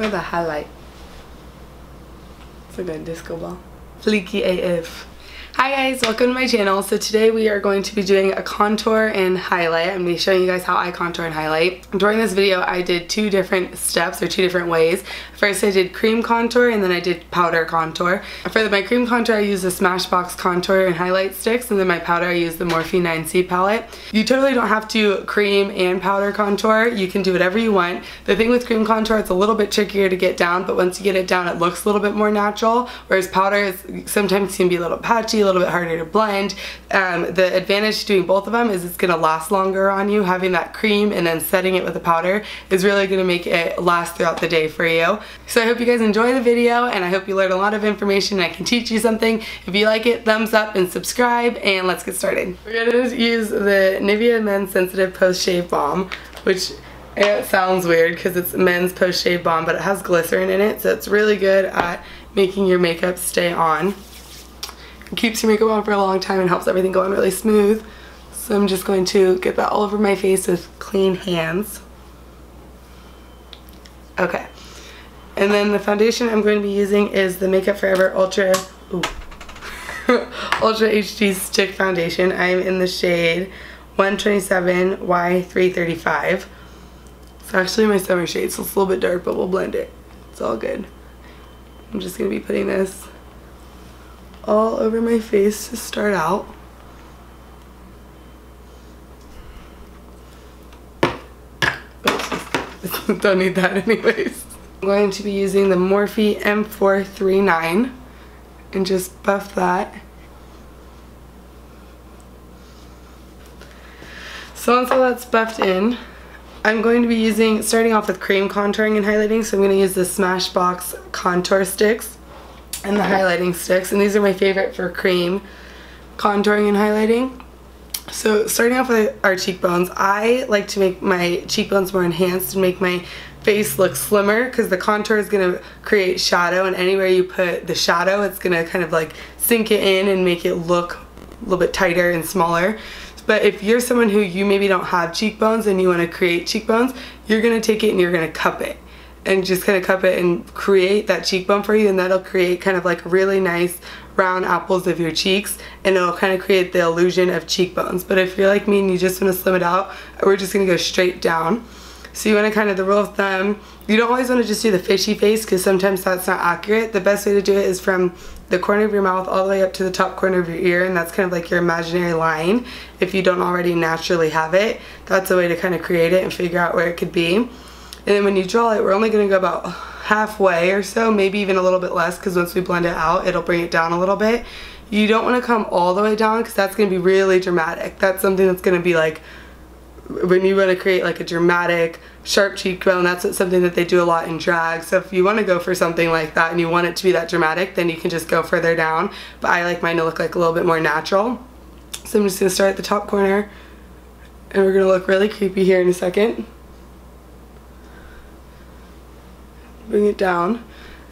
Or the highlight. It's like a disco ball. Fleeky AF. Hi guys, welcome to my channel. So today we are going to be doing a contour and highlight. I'm going to be showing you guys how I contour and highlight. During this video I did two different steps or two different ways. First I did cream contour and then I did powder contour. For my cream contour I used the Smashbox contour and highlight sticks, and then my powder I used the Morphe 9C palette. You totally don't have to cream and powder contour. You can do whatever you want. The thing with cream contour, it's a little bit trickier to get down, but once you get it down it looks a little bit more natural, whereas powder is sometimes can be a little patchy, a little bit harder to blend. The advantage to doing both of them is it's going to last longer on you. Having that cream and then setting it with the powder is really going to make it last throughout the day for you. So I hope you guys enjoy the video, and I hope you learned a lot of information and I can teach you something. If you like it, thumbs up and subscribe, and let's get started. We're going to use the Nivea Men's Sensitive Post Shave Balm, which it sounds weird because it's men's post shave balm, but it has glycerin in it, so it's really good at making your makeup stay on. It keeps your makeup on for a long time and helps everything go on really smooth. So I'm just going to get that all over my face with clean hands. Okay. And then the foundation I'm going to be using is the Makeup Forever Ultra Ultra HD Stick Foundation. I'm in the shade 127Y335. It's actually my summer shade, so it's a little bit dark, but we'll blend it. It's all good. I'm just going to be putting this all over my face to start out. Oops, don't need that anyways. I'm going to be using the Morphe M439 and just buff that. So once all that's buffed in, I'm going to be starting off with cream contouring and highlighting, so I'm going to use the Smashbox contour sticks and the highlighting sticks, and these are my favorite for cream contouring and highlighting. So starting off with our cheekbones, I like to make my cheekbones more enhanced and make my face look slimmer, because the contour is going to create shadow, and anywhere you put the shadow it's going to kind of like sink it in and make it look a little bit tighter and smaller. But if you're someone who you maybe don't have cheekbones and you want to create cheekbones, you're going to take it and you're going to cup it. And just kind of cup it and create that cheekbone for you, and that'll create kind of like really nice round apples of your cheeks, and it'll kind of create the illusion of cheekbones. But if you're like me and you just want to slim it out, we're just going to go straight down. So you want to kind of, the rule of thumb, you don't always want to just do the fishy face because sometimes that's not accurate. The best way to do it is from the corner of your mouth all the way up to the top corner of your ear, and that's kind of like your imaginary line. If you don't already naturally have it, that's a way to kind of create it and figure out where it could be. And then when you draw it, we're only going to go about halfway or so, maybe even a little bit less, because once we blend it out, it'll bring it down a little bit. You don't want to come all the way down because that's going to be really dramatic. That's something that's going to be like, when you want to create like a dramatic, sharp cheekbone, that's something that they do a lot in drag. So if you want to go for something like that and you want it to be that dramatic, then you can just go further down. But I like mine to look like a little bit more natural. So I'm just going to start at the top corner, and we're going to look really creepy here in a second. Bring it down,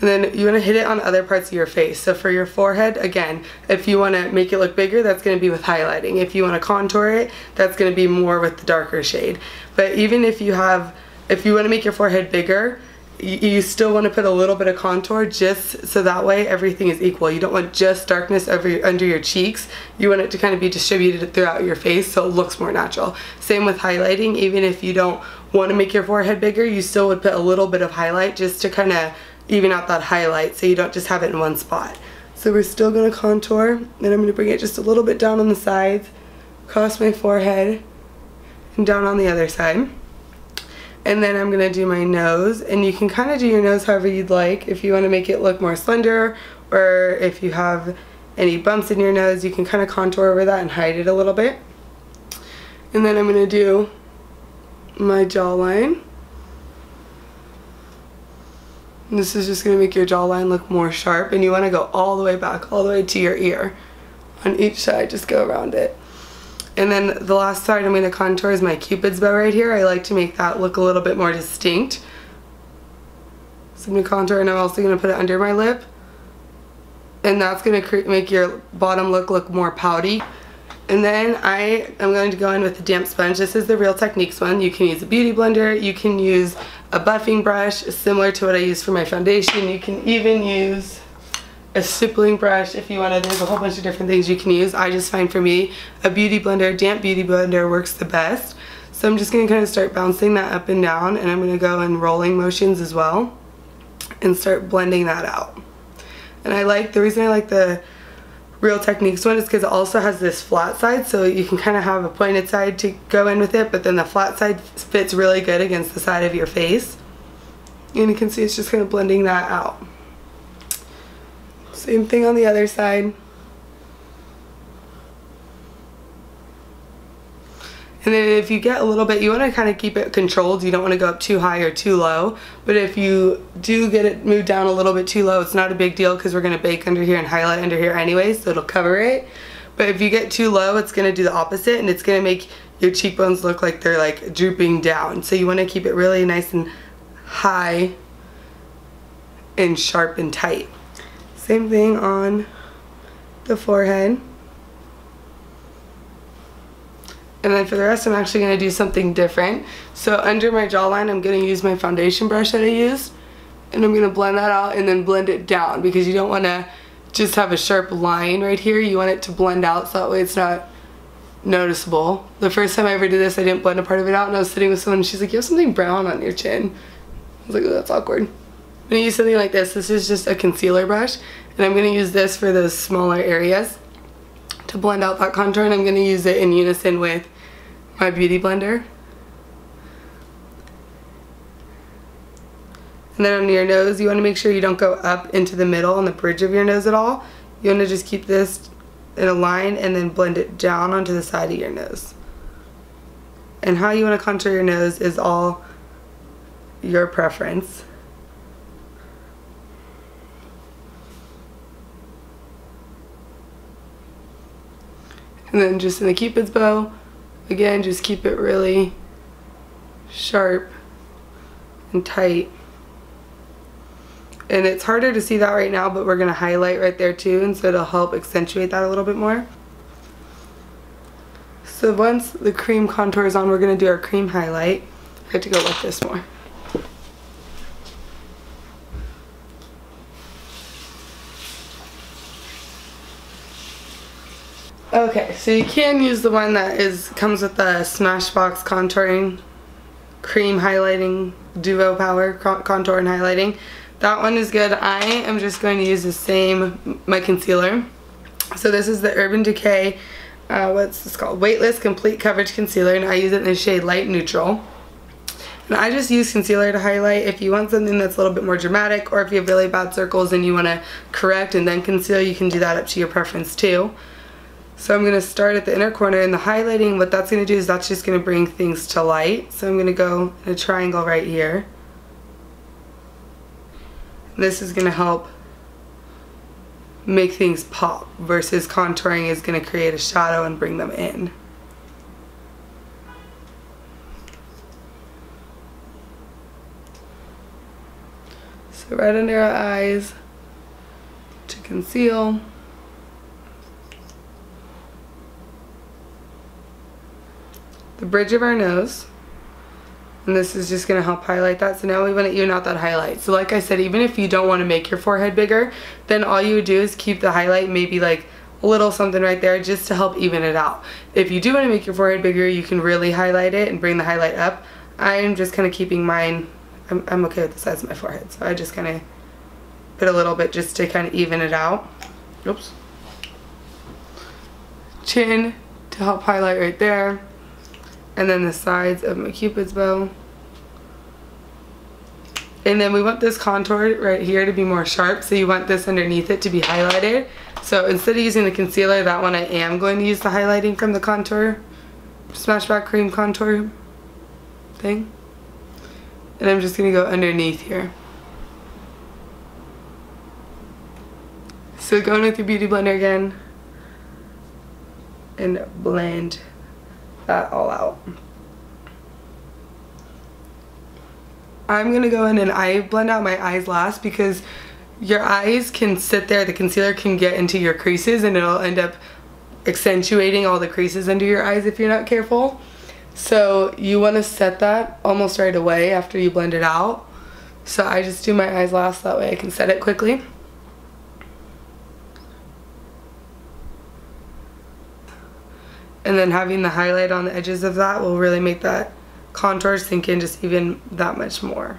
and then you want to hit it on other parts of your face. So for your forehead, again, if you want to make it look bigger, that's going to be with highlighting. If you want to contour it, that's going to be more with the darker shade. But even if you want to make your forehead bigger, you still want to put a little bit of contour, just so that way everything is equal. You don't want just darkness under your cheeks. You want it to kind of be distributed throughout your face so it looks more natural. Same with highlighting. Even if you don't want to make your forehead bigger, you still would put a little bit of highlight just to kind of even out that highlight so you don't just have it in one spot. So we're still going to contour, and I'm going to bring it just a little bit down on the sides, across my forehead, and down on the other side. And then I'm going to do my nose, and you can kind of do your nose however you'd like. If you want to make it look more slender, or if you have any bumps in your nose, you can kind of contour over that and hide it a little bit. And then I'm going to do my jawline. And this is just going to make your jawline look more sharp, and you want to go all the way back, all the way to your ear. On each side, just go around it. And then the last side I'm going to contour is my cupid's bow right here. I like to make that look a little bit more distinct. So I'm going to contour, and I'm also going to put it under my lip. And that's going to make your bottom look more pouty. And then I am going to go in with the damp sponge. This is the Real Techniques one. You can use a beauty blender, you can use a buffing brush similar to what I use for my foundation. You can even use a stippling brush if you want to. There's a whole bunch of different things you can use. I just find for me a beauty blender, damp beauty blender works the best. So I'm just going to kind of start bouncing that up and down, and I'm going to go in rolling motions as well and start blending that out. And the reason I like the Real Techniques one is because it also has this flat side, so you can kind of have a pointed side to go in with it, but then the flat side fits really good against the side of your face. And you can see it's just kind of blending that out. Same thing on the other side. And then if you get a little bit, you want to kind of keep it controlled. You don't want to go up too high or too low. But if you do get it moved down a little bit too low, it's not a big deal because we're going to bake under here and highlight under here anyway, so it'll cover it. But if you get too low, it's going to do the opposite, and it's going to make your cheekbones look like they're like drooping down. So you want to keep it really nice and high and sharp and tight. Same thing on the forehead. And then for the rest, I'm actually going to do something different. So under my jawline, I'm going to use my foundation brush that I used. And I'm going to blend that out and then blend it down, because you don't want to just have a sharp line right here. You want it to blend out so that way it's not noticeable. The first time I ever did this, I didn't blend a part of it out, and I was sitting with someone and she's like, you have something brown on your chin. I was like, oh, that's awkward. I'm going to use something like this. This is just a concealer brush, and I'm going to use this for those smaller areas to blend out that contour, and I'm going to use it in unison with my beauty blender. And then on your nose, you want to make sure you don't go up into the middle on the bridge of your nose at all. You want to just keep this in a line and then blend it down onto the side of your nose. And how you want to contour your nose is all your preference. And then just in the cupid's bow, again, just keep it really sharp and tight. And it's harder to see that right now, but we're going to highlight right there too, and so it'll help accentuate that a little bit more. So once the cream contour is on, we're going to do our cream highlight. I have to go like this more. Okay, so you can use the one that comes with the Smashbox contouring cream highlighting duo power contour and highlighting. That one is good. I am just going to use the same, my concealer. So this is the Urban Decay, what's this called? Weightless Complete Coverage Concealer, and I use it in the shade Light Neutral. And I just use concealer to highlight. If you want something that's a little bit more dramatic, or if you have really bad circles and you want to correct and then conceal, you can do that up to your preference too. So I'm going to start at the inner corner, and the highlighting, what that's going to do is that's just going to bring things to light. So I'm going to go in a triangle right here. And this is going to help make things pop, versus contouring is going to create a shadow and bring them in. So right under our eyes to conceal. The bridge of our nose, and this is just going to help highlight that. So now we want to even out that highlight. So like I said, even if you don't want to make your forehead bigger, then all you would do is keep the highlight maybe like a little something right there just to help even it out. If you do want to make your forehead bigger, you can really highlight it and bring the highlight up. I'm just kind of keeping mine, I'm okay with the size of my forehead, so I just kind of put a little bit just to kind of even it out. Oops. Chin to help highlight right there. And then the sides of my cupid's bow. And then we want this contour right here to be more sharp, so you want this underneath it to be highlighted. So instead of using the concealer, that one I am going to use the highlighting from the contour, Smashbox cream contour thing. And I'm just going to go underneath here. So going with your beauty blender again and blend that all out. I'm gonna go in and I blend out my eyes last, because your eyes can sit there, the concealer can get into your creases and it'll end up accentuating all the creases under your eyes if you're not careful. So you want to set that almost right away after you blend it out. So I just do my eyes last, that way I can set it quickly. And then having the highlight on the edges of that will really make that contour sink in just even that much more.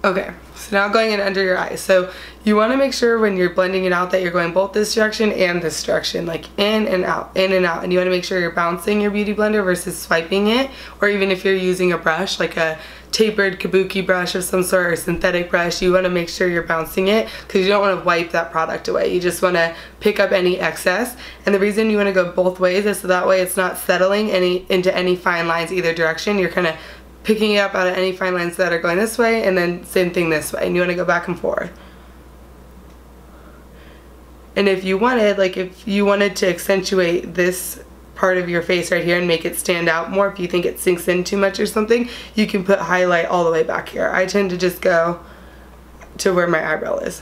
Okay, so now going in under your eyes. So you want to make sure when you're blending it out that you're going both this direction and this direction, like in and out, in and out. And you want to make sure you're bouncing your beauty blender versus swiping it, or even if you're using a brush, like a tapered kabuki brush of some sort or synthetic brush, you want to make sure you're bouncing it because you don't want to wipe that product away. You just want to pick up any excess. And the reason you want to go both ways is so that way it's not settling into any fine lines either direction. You're kind of picking it up out of any fine lines that are going this way, and then same thing this way, and you want to go back and forth. And if you wanted, like if you wanted to accentuate this part of your face right here and make it stand out more, if you think it sinks in too much or something, you can put highlight all the way back here. I tend to just go to where my eyebrow is.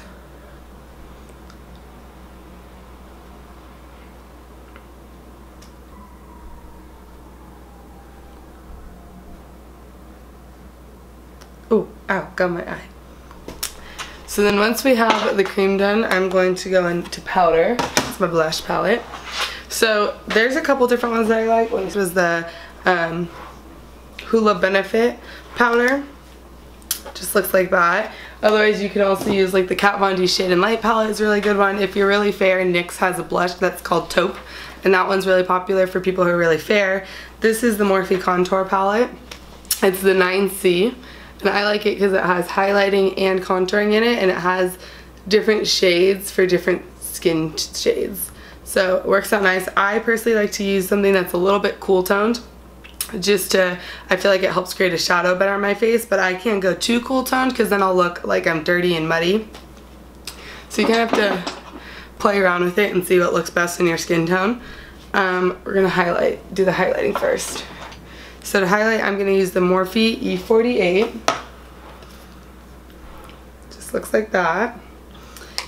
Oh, ow, got my eye. So then once we have the cream done, I'm going to go into powder. It's my blush palette. So there's a couple different ones that I like. One was the Hoola Benefit powder. Just looks like that. Otherwise you can also use like the Kat Von D Shade and Light palette is a really good one. If you're really fair, NYX has a blush that's called Taupe, and that one's really popular for people who are really fair. This is the Morphe Contour palette. It's the 9C. And I like it because it has highlighting and contouring in it, and it has different shades for different skin shades. So it works out nice. I personally like to use something that's a little bit cool toned, just to, I feel like it helps create a shadow better on my face, but I can't go too cool toned because then I'll look like I'm dirty and muddy. So you kind of have to play around with it and see what looks best in your skin tone. We're gonna do the highlighting first. So to highlight, I'm going to use the Morphe E48. Just looks like that.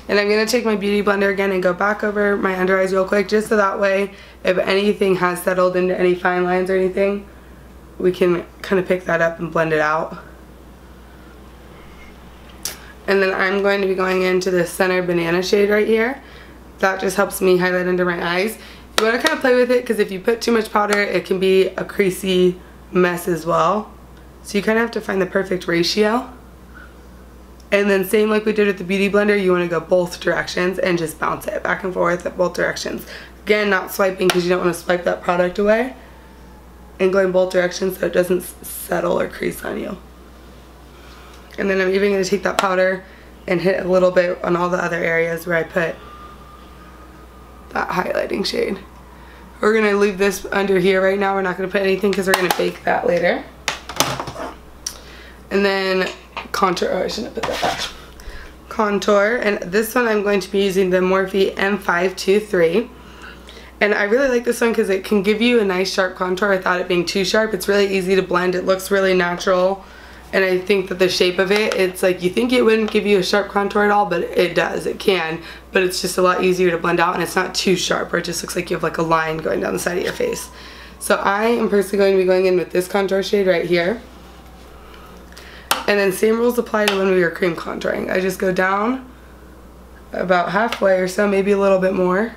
And I'm going to take my beauty blender again and go back over my under eyes real quick, just so that way if anything has settled into any fine lines or anything, we can kind of pick that up and blend it out. And then I'm going to be going into the center banana shade right here. That just helps me highlight under my eyes. You want to kind of play with it because if you put too much powder, it can be a creasy mess as well. So you kind of have to find the perfect ratio. And then same like we did with the beauty blender, you want to go both directions and just bounce it back and forth at both directions. Again, not swiping because you don't want to swipe that product away. And going both directions so it doesn't settle or crease on you. And then I'm even going to take that powder and hit a little bit on all the other areas where I put that highlighting shade. We're going to leave this under here right now. We're not going to put anything because we're going to bake that later. And then contour. Oh, I shouldn't have put that back. Contour. And this one I'm going to be using the Morphe M523. And I really like this one because it can give you a nice sharp contour without it being too sharp. It's really easy to blend. It looks really natural. And I think that the shape of it, it's like you think it wouldn't give you a sharp contour at all, but it does. It can. But it's just a lot easier to blend out, and it's not too sharp, or it just looks like you have like a line going down the side of your face. So I am personally going to be going in with this contour shade right here. And then same rules apply to when we were cream contouring. I just go down about halfway or so, maybe a little bit more.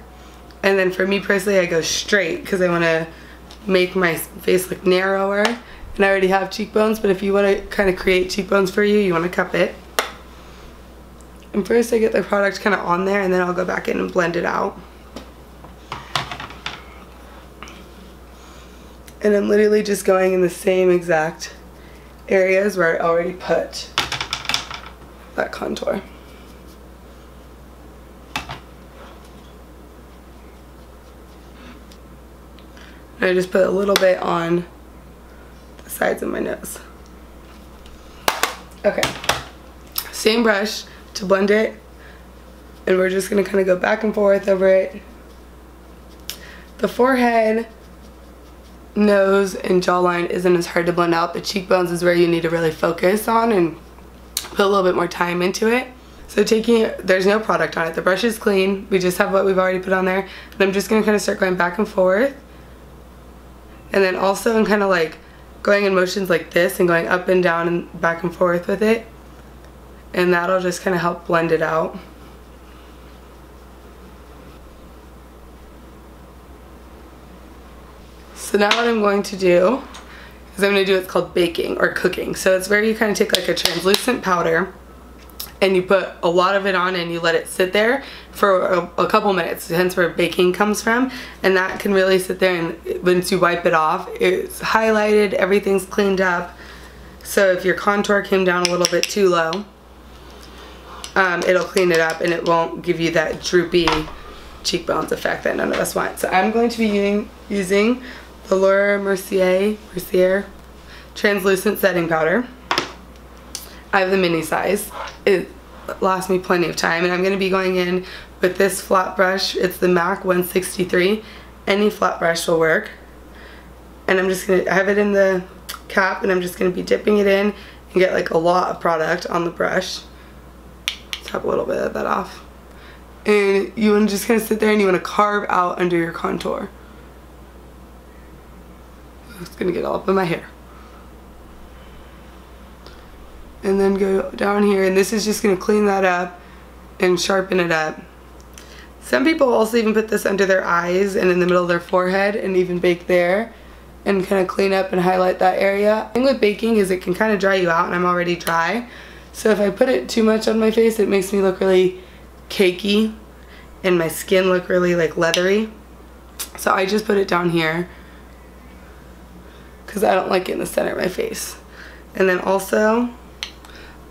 And then for me personally, I go straight because I want to make my face look narrower. And I already have cheekbones, but if you want to kind of create cheekbones for you, you want to cup it. And first I get the product kind of on there, and then I'll go back in and blend it out. And I'm literally just going in the same exact areas where I already put that contour. And I just put a little bit on the sides of my nose. Okay, same brush to blend it, and we're just going to kind of go back and forth over it. The forehead, nose, and jawline isn't as hard to blend out. The cheekbones is where you need to really focus on and put a little bit more time into it. So there's no product on it. The brush is clean. We just have what we've already put on there. And I'm just going to kind of start going back and forth And then also I'm kind of like going in motions like this and going up and down and back and forth with it. And that'll just kind of help blend it out. So now what I'm going to do is I'm going to do what's called baking or cooking. So it's where you kind of take like a translucent powder and you put a lot of it on and you let it sit there for a couple minutes, hence where baking comes from. And that can really sit there, and once you wipe it off, it's highlighted, everything's cleaned up. So if your contour came down a little bit too low, it'll clean it up and it won't give you that droopy cheekbones effect that none of us want. So I'm going to be using the Laura Mercier translucent setting powder. I have the mini size. It lasts me plenty of time, and I'm going to be going in with this flat brush. It's the MAC 163. Any flat brush will work. And I'm just going to have it in the cap, and I'm just going to be dipping it in and get like a lot of product on the brush. Tap a little bit of that off. And you want to just kind of sit there and you want to carve out under your contour. It's going to get all up in my hair. And then go down here, and this is just going to clean that up and sharpen it up. Some people also even put this under their eyes and in the middle of their forehead and even bake there and kind of clean up and highlight that area. The thing with baking is it can kind of dry you out, and I'm already dry. So if I put it too much on my face, it makes me look really cakey and my skin look really like leathery. So I just put it down here because I don't like it in the center of my face. And then also,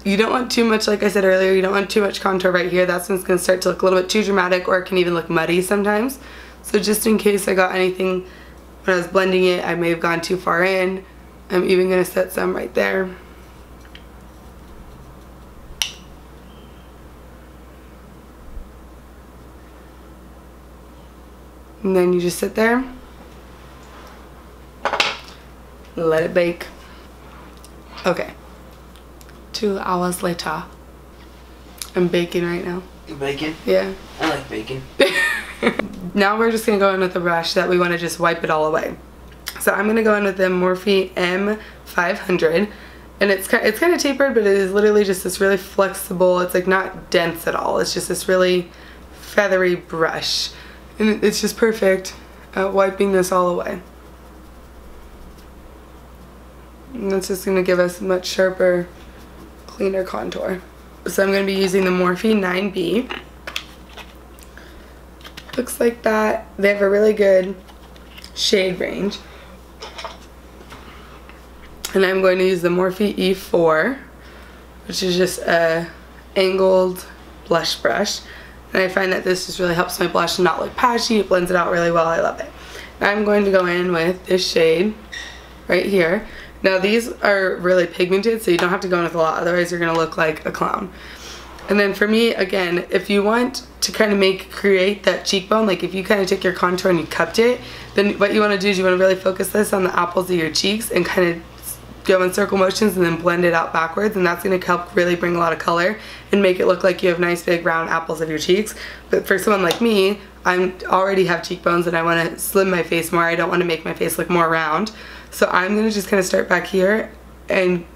you don't want too much, like I said earlier, you don't want too much contour right here. That's when it's going to start to look a little bit too dramatic, or it can even look muddy sometimes. So just in case I got anything when I was blending it, I may have gone too far in, I'm even going to set some right there. And then you just sit there, let it bake. Okay, 2 hours later. I'm baking right now. You're baking? Yeah. I like bacon. Now we're just gonna go in with a brush that we want to just wipe it all away. So I'm gonna go in with the Morphe M500, and it's kind of tapered, but it is literally just this really flexible. It's like not dense at all. It's just this really feathery brush, and it's just perfect at wiping this all away. And that's just going to give us a much sharper, cleaner contour. So I'm going to be using the Morphe 9B. Looks like that. They have a really good shade range. And I'm going to use the Morphe E4, which is just a angled blush brush. And I find that this just really helps my blush not look patchy. It blends it out really well. I love it. I'm going to go in with this shade right here. Now these are really pigmented, so you don't have to go in with a lot, otherwise you're going to look like a clown. And then for me, again, if you want to kind of create that cheekbone, like if you kind of take your contour and you cupped it, then what you want to do is you want to really focus this on the apples of your cheeks and kind of go in circle motions and then blend it out backwards, and that's going to help really bring a lot of color and make it look like you have nice big round apples of your cheeks. But for someone like me, I already have cheekbones and I want to slim my face more. I don't want to make my face look more round. So I'm going to just kind of start back here and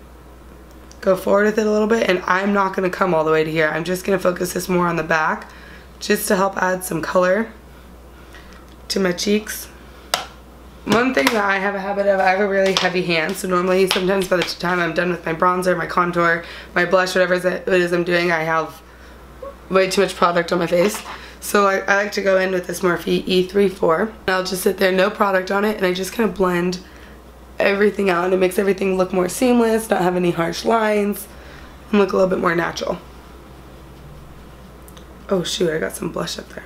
go forward with it a little bit, and I'm not going to come all the way to here. I'm just going to focus this more on the back just to help add some color to my cheeks. One thing that I have a habit of, I have a really heavy hand, so normally sometimes by the time I'm done with my bronzer, my contour, my blush, whatever it is I'm doing, I have way too much product on my face. So I like to go in with this Morphe E34, and I'll just sit there, no product on it, and I just kind of blend everything out, and it makes everything look more seamless, not have any harsh lines, and look a little bit more natural. Oh shoot, I got some blush up there.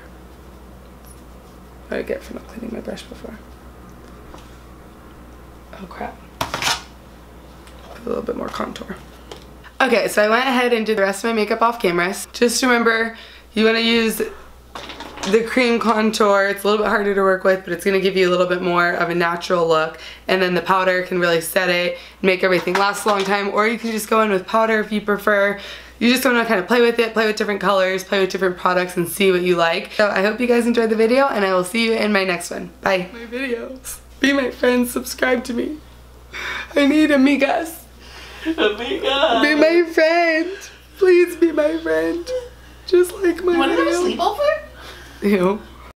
What did I get for not cleaning my brush before? Oh crap. Put a little bit more contour. Okay, so I went ahead and did the rest of my makeup off camera. Just remember, you want to use the cream contour. It's a little bit harder to work with, but it's going to give you a little bit more of a natural look. And then the powder can really set it and make everything last a long time. Or you can just go in with powder if you prefer. You just want to kind of play with it, play with different colors, play with different products, and see what you like. So I hope you guys enjoyed the video, and I will see you in my next one. Bye. My videos. Be my friend. Subscribe to me. I need amigas. Amiga. Be my friend. Please be my friend. Just like my You want to have a nail. sleepover? Ew.